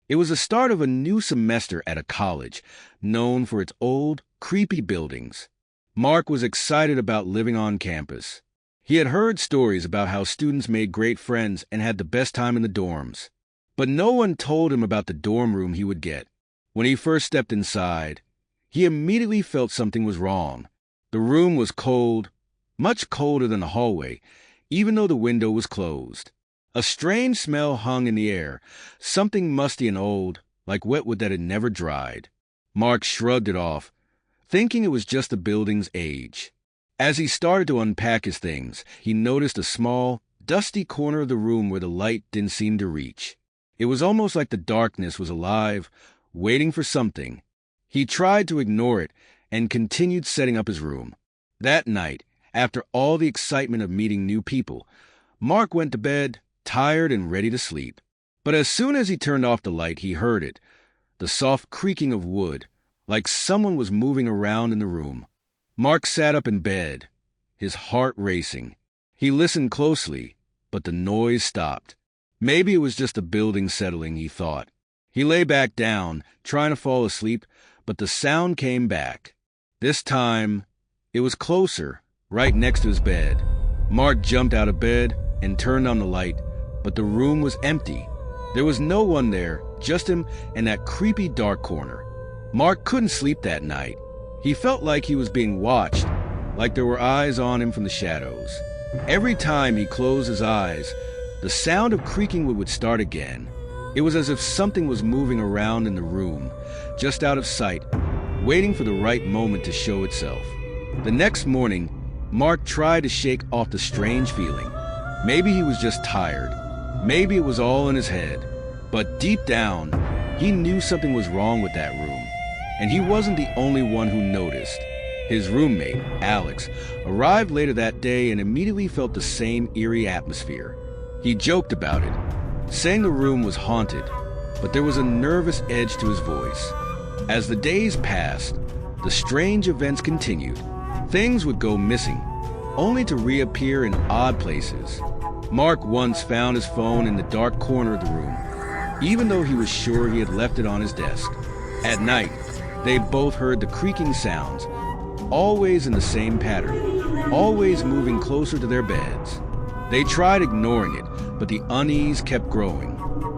It was the start of a new semester at a college, known for its old, creepy buildings. Mark was excited about living on campus. He had heard stories about how students made great friends and had the best time in the dorms. But no one told him about the dorm room he would get. When he first stepped inside, he immediately felt something was wrong. The room was cold, much colder than the hallway, even though the window was closed. A strange smell hung in the air, something musty and old, like wet wood that had never dried. Mark shrugged it off, thinking it was just the building's age. As he started to unpack his things, he noticed a small, dusty corner of the room where the light didn't seem to reach. It was almost like the darkness was alive, waiting for something. He tried to ignore it and continued setting up his room. That night, after all the excitement of meeting new people, Mark went to bed, tired and ready to sleep. But as soon as he turned off the light, he heard it, the soft creaking of wood, like someone was moving around in the room. Mark sat up in bed, his heart racing. He listened closely, but the noise stopped. Maybe it was just the building settling, he thought. He lay back down, trying to fall asleep, but the sound came back. This time, it was closer, right next to his bed. Mark jumped out of bed and turned on the light, but the room was empty. There was no one there, just him and that creepy dark corner. Mark couldn't sleep that night. He felt like he was being watched, like there were eyes on him from the shadows. Every time he closed his eyes, the sound of creaking wood would start again. It was as if something was moving around in the room, just out of sight, waiting for the right moment to show itself. The next morning, Mark tried to shake off the strange feeling. Maybe he was just tired. Maybe it was all in his head. But deep down, he knew something was wrong with that room. And he wasn't the only one who noticed. His roommate, Alex, arrived later that day and immediately felt the same eerie atmosphere. He joked about it, saying the room was haunted, but there was a nervous edge to his voice. As the days passed, the strange events continued. Things would go missing, only to reappear in odd places. Mark once found his phone in the dark corner of the room, even though he was sure he had left it on his desk. At night, they both heard the creaking sounds, always in the same pattern, always moving closer to their beds. They tried ignoring it, but the unease kept growing.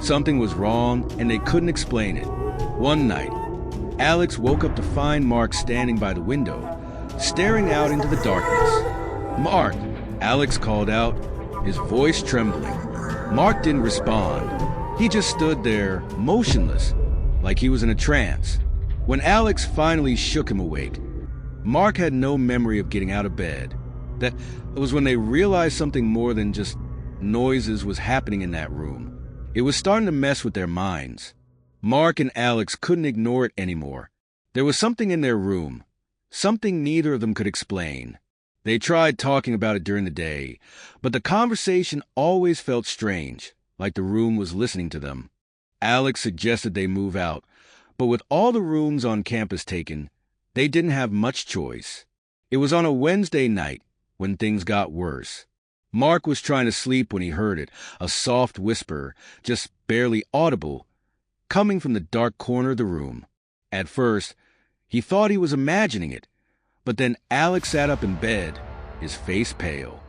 Something was wrong, and they couldn't explain it. One night, Alex woke up to find Mark standing by the window, staring out into the darkness. "Mark!" Alex called out, his voice trembling. Mark didn't respond. He just stood there, motionless, like he was in a trance. When Alex finally shook him awake, Mark had no memory of getting out of bed. That was when they realized something more than just noises was happening in that room. It was starting to mess with their minds. Mark and Alex couldn't ignore it anymore. There was something in their room, something neither of them could explain. They tried talking about it during the day, but the conversation always felt strange, like the room was listening to them. Alex suggested they move out, but with all the rooms on campus taken, they didn't have much choice. It was on a Wednesday night when things got worse. Mark was trying to sleep when he heard it, a soft whisper, just barely audible, coming from the dark corner of the room. At first, he thought he was imagining it, but then Alex sat up in bed, his face pale.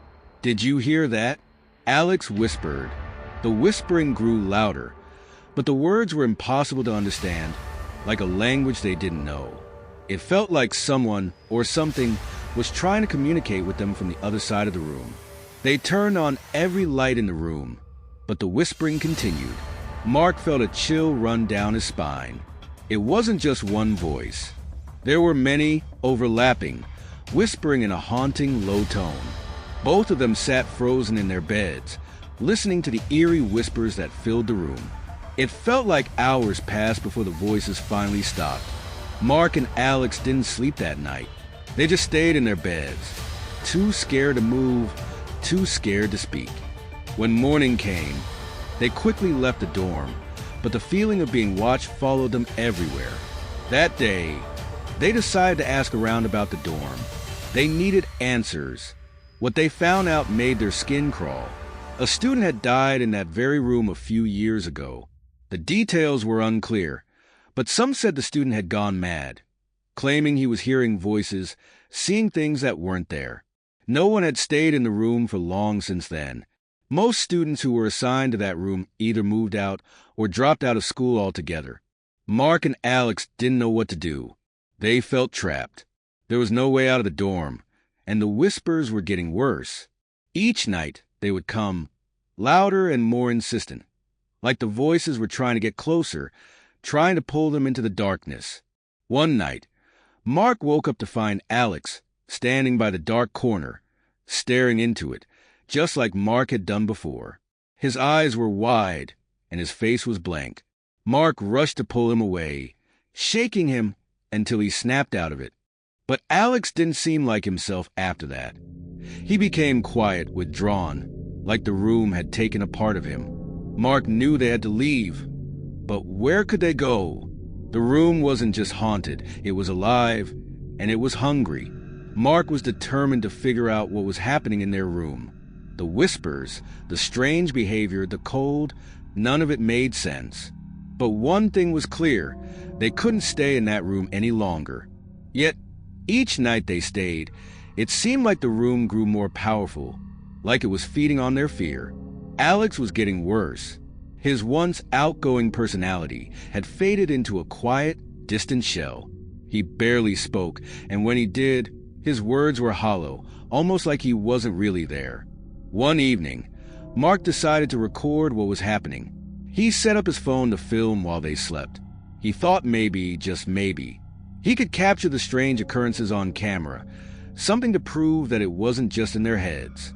"Did you hear that?" Alex whispered. The whispering grew louder, but the words were impossible to understand, like a language they didn't know. It felt like someone or something was trying to communicate with them from the other side of the room. They turned on every light in the room, but the whispering continued. Mark felt a chill run down his spine. It wasn't just one voice. There were many, overlapping, whispering in a haunting low tone. Both of them sat frozen in their beds, listening to the eerie whispers that filled the room. It felt like hours passed before the voices finally stopped. Mark and Alex didn't sleep that night. They just stayed in their beds, too scared to move, too scared to speak. When morning came, they quickly left the dorm, but the feeling of being watched followed them everywhere. That day, they decided to ask around about the dorm. They needed answers. What they found out made their skin crawl. A student had died in that very room a few years ago. The details were unclear, but some said the student had gone mad, claiming he was hearing voices, seeing things that weren't there. No one had stayed in the room for long since then. Most students who were assigned to that room either moved out or dropped out of school altogether. Mark and Alex didn't know what to do. They felt trapped. There was no way out of the dorm, and the whispers were getting worse. Each night, they would come, louder and more insistent, like the voices were trying to get closer, trying to pull them into the darkness. One night, Mark woke up to find Alex standing by the dark corner, staring into it, just like Mark had done before. His eyes were wide, and his face was blank. Mark rushed to pull him away, shaking him until he snapped out of it. But Alex didn't seem like himself after that. He became quiet, withdrawn, like the room had taken a part of him. Mark knew they had to leave, but where could they go? The room wasn't just haunted, it was alive, and it was hungry. Mark was determined to figure out what was happening in their room. The whispers, the strange behavior, the cold, none of it made sense. But one thing was clear, they couldn't stay in that room any longer. Yet, each night they stayed, it seemed like the room grew more powerful, like it was feeding on their fear. Alex was getting worse. His once outgoing personality had faded into a quiet, distant shell. He barely spoke, and when he did, his words were hollow, almost like he wasn't really there. One evening, Mark decided to record what was happening. He set up his phone to film while they slept. He thought maybe, just maybe, he could capture the strange occurrences on camera, something to prove that it wasn't just in their heads.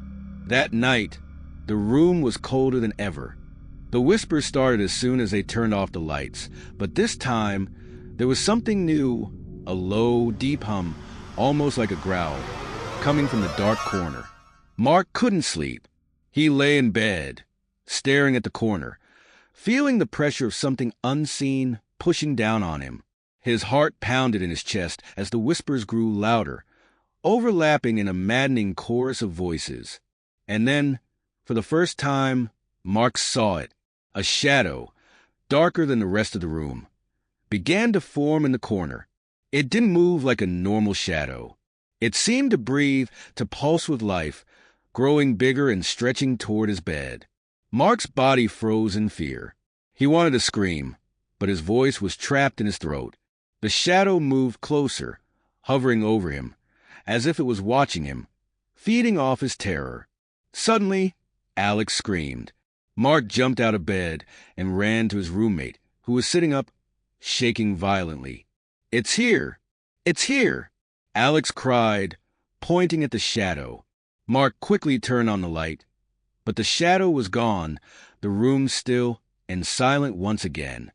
That night, the room was colder than ever. The whispers started as soon as they turned off the lights, but this time, there was something new, a low, deep hum, almost like a growl, coming from the dark corner. Mark couldn't sleep. He lay in bed, staring at the corner, feeling the pressure of something unseen pushing down on him. His heart pounded in his chest as the whispers grew louder, overlapping in a maddening chorus of voices. And then, for the first time, Mark saw it. A shadow, darker than the rest of the room, began to form in the corner. It didn't move like a normal shadow. It seemed to breathe, to pulse with life, growing bigger and stretching toward his bed. Mark's body froze in fear. He wanted to scream, but his voice was trapped in his throat. The shadow moved closer, hovering over him, as if it was watching him, feeding off his terror. Suddenly, Alex screamed. Mark jumped out of bed and ran to his roommate, who was sitting up, shaking violently. "It's here! It's here!" Alex cried, pointing at the shadow. Mark quickly turned on the light, but the shadow was gone, the room still and silent once again.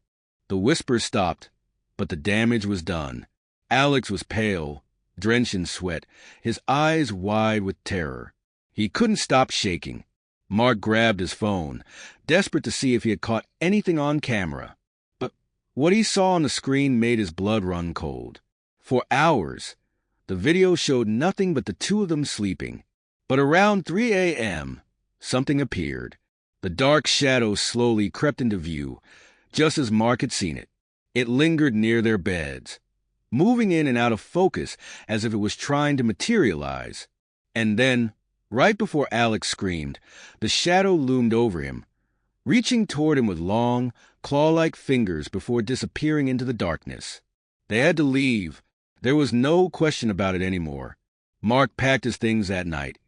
The whispers stopped, but the damage was done. Alex was pale, drenched in sweat, his eyes wide with terror. He couldn't stop shaking. Mark grabbed his phone, desperate to see if he had caught anything on camera. But what he saw on the screen made his blood run cold. For hours, the video showed nothing but the two of them sleeping. But around 3 a.m., something appeared. The dark shadow slowly crept into view, just as Mark had seen it. It lingered near their beds, moving in and out of focus as if it was trying to materialize. And then, right before Alex screamed, the shadow loomed over him, reaching toward him with long, claw-like fingers before disappearing into the darkness. They had to leave. There was no question about it anymore. Mark packed his things that night,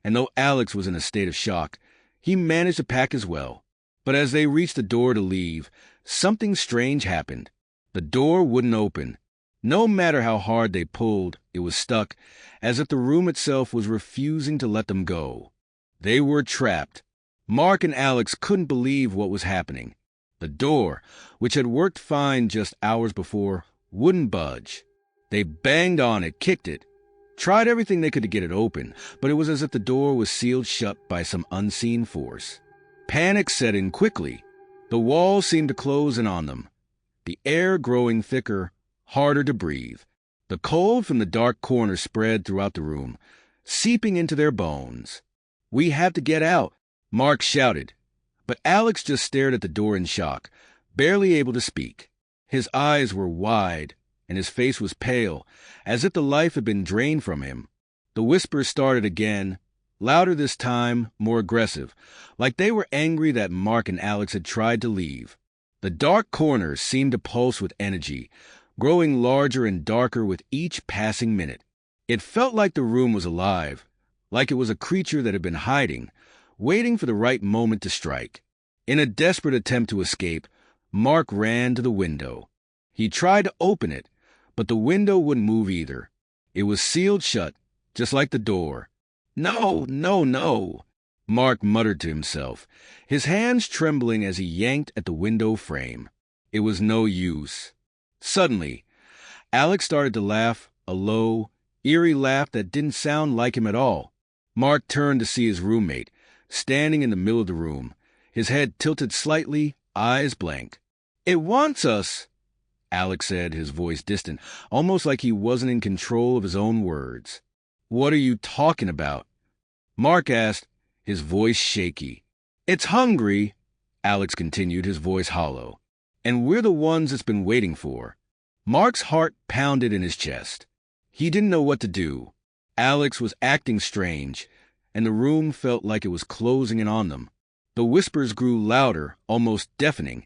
and though Alex was in a state of shock, he managed to pack as well. But as they reached the door to leave, something strange happened. The door wouldn't open. No matter how hard they pulled, it was stuck, as if the room itself was refusing to let them go. They were trapped. Mark and Alex couldn't believe what was happening. The door, which had worked fine just hours before, wouldn't budge. They banged on it, kicked it, tried everything they could to get it open, but it was as if the door was sealed shut by some unseen force. Panic set in quickly. The walls seemed to close in on them, the air growing thicker, harder to breathe. The cold from the dark corner spread throughout the room, seeping into their bones. "We have to get out," Mark shouted, but Alex just stared at the door in shock, barely able to speak. His eyes were wide, and his face was pale, as if the life had been drained from him. The whispers started again, louder this time, more aggressive, like they were angry that Mark and Alex had tried to leave. The dark corners seemed to pulse with energy, growing larger and darker with each passing minute. It felt like the room was alive, like it was a creature that had been hiding, waiting for the right moment to strike. In a desperate attempt to escape, Mark ran to the window. He tried to open it, but the window wouldn't move either. It was sealed shut, just like the door. "No, no, no," Mark muttered to himself, his hands trembling as he yanked at the window frame. It was no use. Suddenly, Alex started to laugh, a low, eerie laugh that didn't sound like him at all. Mark turned to see his roommate, standing in the middle of the room, his head tilted slightly, eyes blank. "It wants us," Alex said, his voice distant, almost like he wasn't in control of his own words. "What are you talking about?" Mark asked, his voice shaky. "It's hungry," Alex continued, his voice hollow. "And we're the ones it's been waiting for." Mark's heart pounded in his chest. He didn't know what to do. Alex was acting strange, and the room felt like it was closing in on them. The whispers grew louder, almost deafening,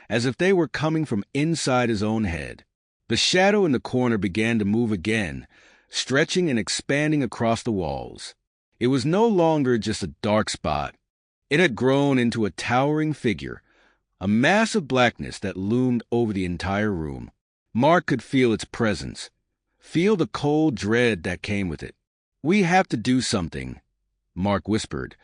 as if they were coming from inside his own head. The shadow in the corner began to move again, stretching and expanding across the walls. It was no longer just a dark spot. It had grown into a towering figure, a mass of blackness that loomed over the entire room. Mark could feel its presence, feel the cold dread that came with it. "We have to do something," Mark whispered,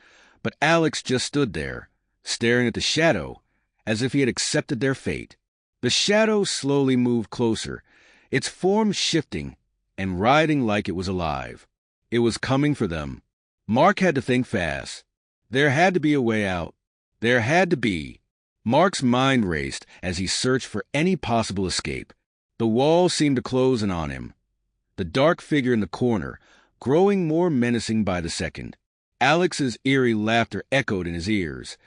but Alex just stood there, staring at the shadow, as if he had accepted their fate. The shadow slowly moved closer, its form shifting and writhing like it was alive. It was coming for them. Mark had to think fast. There had to be a way out. There had to be. Mark's mind raced as he searched for any possible escape. The walls seemed to close in on him. The dark figure in the corner, growing more menacing by the second. Alex's eerie laughter echoed in his ears,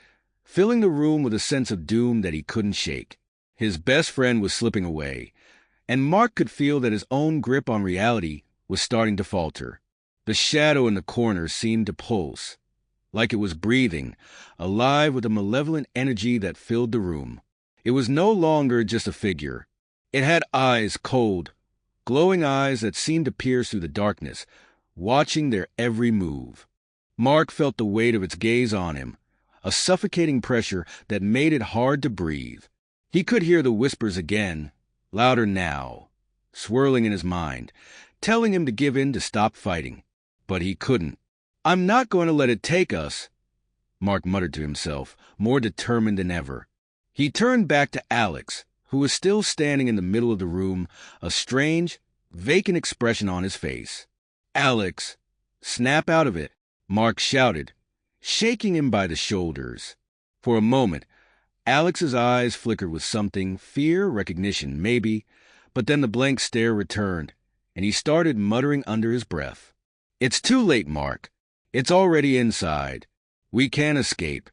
filling the room with a sense of doom that he couldn't shake. His best friend was slipping away, and Mark could feel that his own grip on reality was starting to falter. The shadow in the corner seemed to pulse, like it was breathing, alive with a malevolent energy that filled the room. It was no longer just a figure. It had eyes, cold, glowing eyes that seemed to pierce through the darkness, watching their every move. Mark felt the weight of its gaze on him, a suffocating pressure that made it hard to breathe. He could hear the whispers again, louder now, swirling in his mind, telling him to give in, to stop fighting. But he couldn't. "I'm not going to let it take us," Mark muttered to himself, more determined than ever. He turned back to Alex, who was still standing in the middle of the room, a strange, vacant expression on his face. "Alex, snap out of it," Mark shouted, shaking him by the shoulders. For a moment, Alex's eyes flickered with something, fear, recognition, maybe, but then the blank stare returned, and he started muttering under his breath. "It's too late, Mark. It's already inside. We can't escape."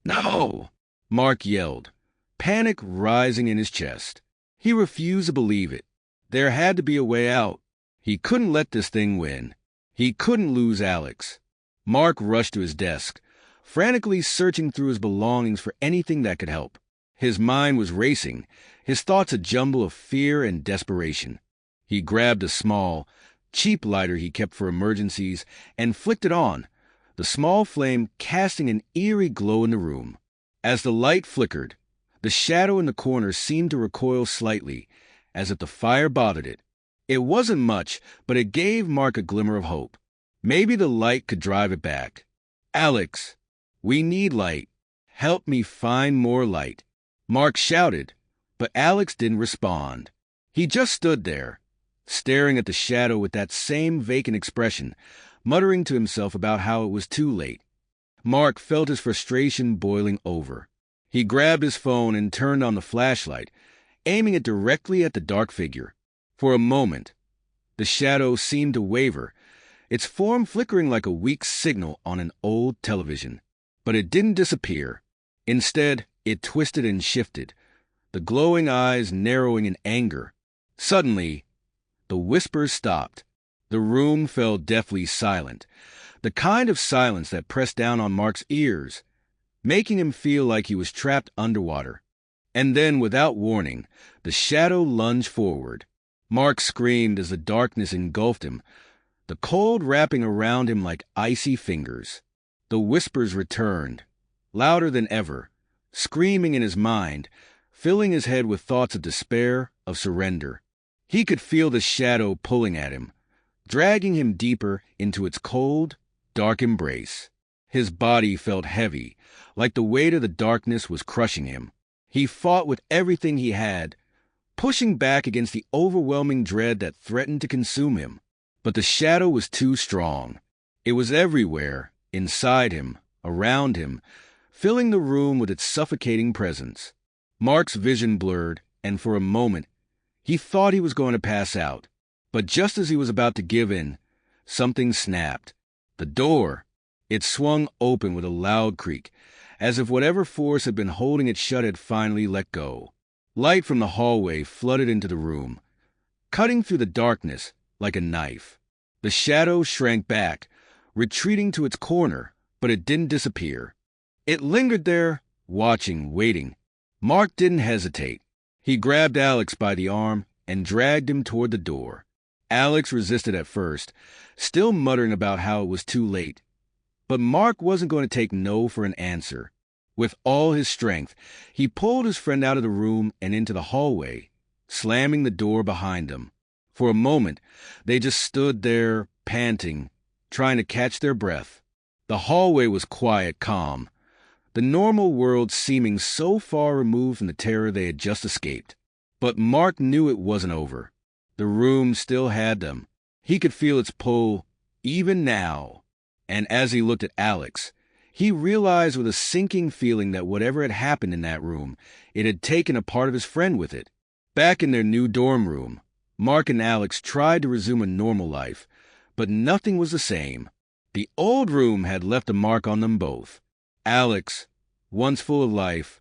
"No!" Mark yelled, panic rising in his chest. He refused to believe it. There had to be a way out. He couldn't let this thing win. He couldn't lose Alex. Mark rushed to his desk, frantically searching through his belongings for anything that could help. His mind was racing, his thoughts a jumble of fear and desperation. He grabbed a small, cheap lighter he kept for emergencies and flicked it on, the small flame casting an eerie glow in the room. As the light flickered, the shadow in the corner seemed to recoil slightly, as if the fire bothered it. It wasn't much, but it gave Mark a glimmer of hope. Maybe the light could drive it back. "Alex, we need light. Help me find more light," Mark shouted, but Alex didn't respond. He just stood there, staring at the shadow with that same vacant expression, muttering to himself about how it was too late. Mark felt his frustration boiling over. He grabbed his phone and turned on the flashlight, aiming it directly at the dark figure. For a moment, the shadow seemed to waver, its form flickering like a weak signal on an old television. But it didn't disappear. Instead, it twisted and shifted, the glowing eyes narrowing in anger. Suddenly, the whispers stopped. The room fell deathly silent, the kind of silence that pressed down on Mark's ears, making him feel like he was trapped underwater. And then, without warning, the shadow lunged forward. Mark screamed as the darkness engulfed him, the cold wrapping around him like icy fingers. The whispers returned, louder than ever, screaming in his mind, filling his head with thoughts of despair, of surrender. He could feel the shadow pulling at him, dragging him deeper into its cold, dark embrace. His body felt heavy, like the weight of the darkness was crushing him. He fought with everything he had, pushing back against the overwhelming dread that threatened to consume him. But the shadow was too strong. It was everywhere, inside him, around him, filling the room with its suffocating presence. Mark's vision blurred, and for a moment, he thought he was going to pass out. But just as he was about to give in, something snapped. The door. It swung open with a loud creak, as if whatever force had been holding it shut had finally let go. Light from the hallway flooded into the room, cutting through the darkness like a knife. The shadow shrank back, retreating to its corner, but it didn't disappear. It lingered there, watching, waiting. Mark didn't hesitate. He grabbed Alex by the arm and dragged him toward the door. Alex resisted at first, still muttering about how it was too late. But Mark wasn't going to take no for an answer. With all his strength, he pulled his friend out of the room and into the hallway, slamming the door behind them. For a moment, they just stood there, panting, trying to catch their breath. The hallway was quiet, calm, the normal world seeming so far removed from the terror they had just escaped. But Mark knew it wasn't over. The room still had them. He could feel its pull, even now. And as he looked at Alex, he realized with a sinking feeling that whatever had happened in that room, it had taken a part of his friend with it. Back in their new dorm room, Mark and Alex tried to resume a normal life, but nothing was the same. The old room had left a mark on them both. Alex, once full of life,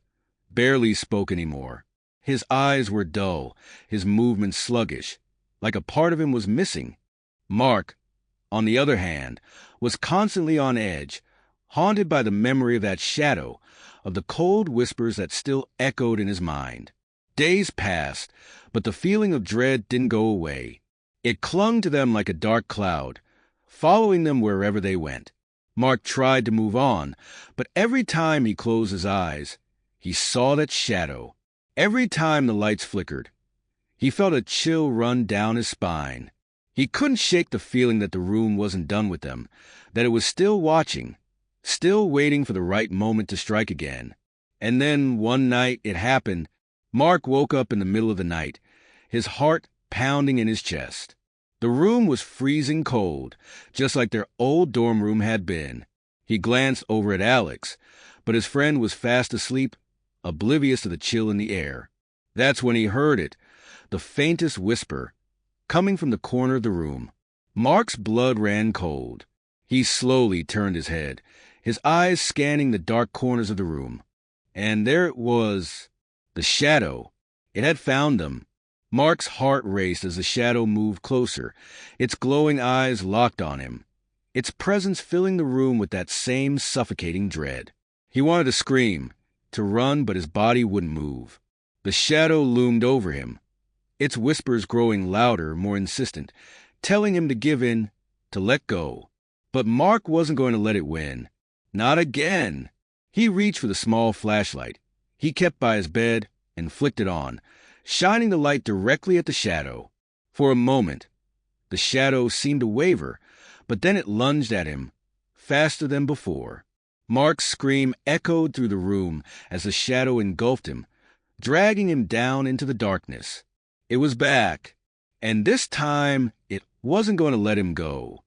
barely spoke anymore. His eyes were dull, his movements sluggish, like a part of him was missing. Mark, on the other hand, was constantly on edge, haunted by the memory of that shadow, of the cold whispers that still echoed in his mind. Days passed, but the feeling of dread didn't go away. It clung to them like a dark cloud, following them wherever they went. Mark tried to move on, but every time he closed his eyes, he saw that shadow. Every time the lights flickered, he felt a chill run down his spine. He couldn't shake the feeling that the room wasn't done with them, that it was still watching, still waiting for the right moment to strike again. And then, one night, it happened. Mark woke up in the middle of the night, his heart pounding in his chest. The room was freezing cold, just like their old dorm room had been. He glanced over at Alex, but his friend was fast asleep, oblivious to the chill in the air. That's when he heard it, the faintest whisper, coming from the corner of the room. Mark's blood ran cold. He slowly turned his head, his eyes scanning the dark corners of the room. And there it was, the shadow. It had found them. Mark's heart raced as the shadow moved closer, its glowing eyes locked on him, its presence filling the room with that same suffocating dread. He wanted to scream, to run, but his body wouldn't move. The shadow loomed over him, its whispers growing louder, more insistent, telling him to give in, to let go. But Mark wasn't going to let it win. Not again. He reached for the small flashlight he kept by his bed and flicked it on, shining the light directly at the shadow. For a moment, the shadow seemed to waver, but then it lunged at him, faster than before. Mark's scream echoed through the room as the shadow engulfed him, dragging him down into the darkness. It was back, and this time it wasn't going to let him go.